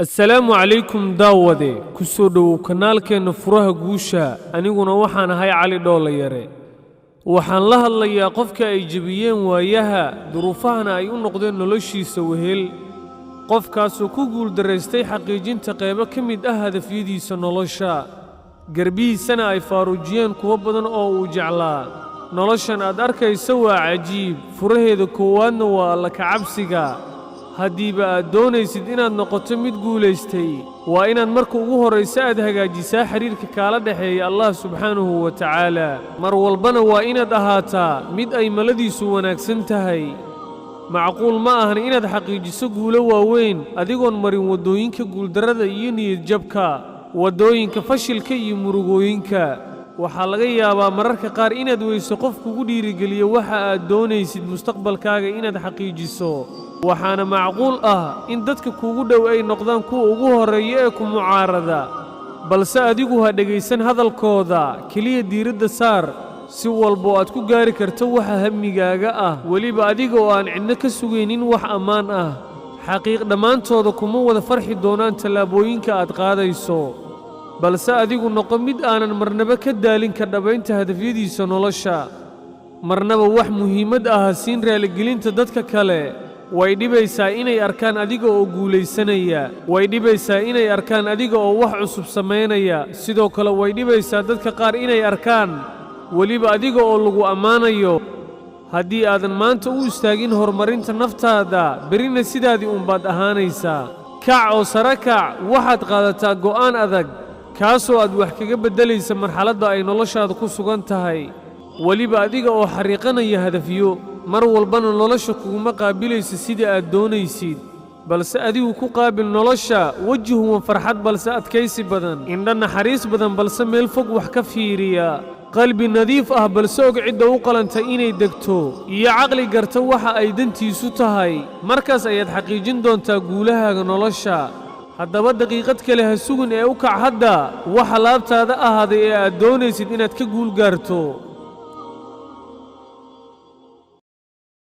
السلام عليكم داودي كسودو كنالكين فراها قوشا أنيقنا وحان هاي علي دولا يري وحان لها اللي يقفك أي جبيين واياها ظروفانا أي نقدين نلشي سوهيل قفكاسو كوغول درستي حقيجين تقيبا كميد أهد في يدي سنولشا قربيه سنة أي فاروجيين كوبادن أو جعلا نولشان أداركا يسوى عجيب فرهي ذو كوان والك عبسيقا haddiiba aad doonaysid inaad noqoto mid guulaystay waa inaad marka ugu horraysa aad hagaajisaa xiriirka kaala dhexeeya allah subxaanahu wa tacaala mar walbana waa inaad ahaataa mid ay maladiisu wanaagsan tahay macquul ma ahan inaad xaqiijiso guulo waaweyn adigoon marin waddooyinka guuldarrada iyo niyadjabka waddooyinka fashilka iyo murugooyinka waxaa laga yaabaa mararka qaar inaad weyso qof kugu dhiirigeliyo waxa aad doonaysid mustaqbalkaaga inaad xaqiijiso waxaana macquul ah in dadka kuugu dhow ay noqdaan kuwa ugu horreeya ee ku mucaarada balse adigu ha dhegaysan hadalkooda keliya diiradda saar si walbo aad ku gaari karto waxa hammigaaga ah weliba adiga oo aan cidna ka sugaynin wax ammaan ah xaqiiq dhammaantooda kuma wada farxi doonaan tallaabooyinka aad qaadayso balse adigu noqo mid aanan marnaba ka daalin ka dhabaynta hadafyadiisa nolosha marnaba wax muhiimad ah siin raaligelinta dadka kale way dhibaysaa inay arkaan adiga oo guulaysanaya way dhibaysaa inay arkaan adiga oo wax cusub samaynaya sidoo kale way dhibaysaa dadka qaar inay arkaan weliba adiga oo lagu ammaanayo haddii aadan maanta u istaagin horumarinta naftaada berina sidaadii unbaad ahaanaysaa kac oo sare kac waxaad qaadataa go'aan adag kaasoo aad wax kaga beddelaysa marxaladda ay noloshaada ku sugan tahay weliba adiga oo xariiqanaya hadafyo mar walbana nolosha kuguma qaabilaysa sida aad doonaysid balse adigu ku qaabil nolosha weji huwan farxad balse adkaysi badan indha naxariis badan balse meel fog wax ka fiiriya qalbi nadiif ah balse og cidda u qalanta inay degto iyo caqli garta waxa ay dantiisu tahay markaas ayaad xaqiijin doontaa guulahaaga nolosha haddaba daqiiqad kale ha sugin ee u kac hadda waxa laabtaada ahaaday ee aad doonaysid inaad ka guul gaarto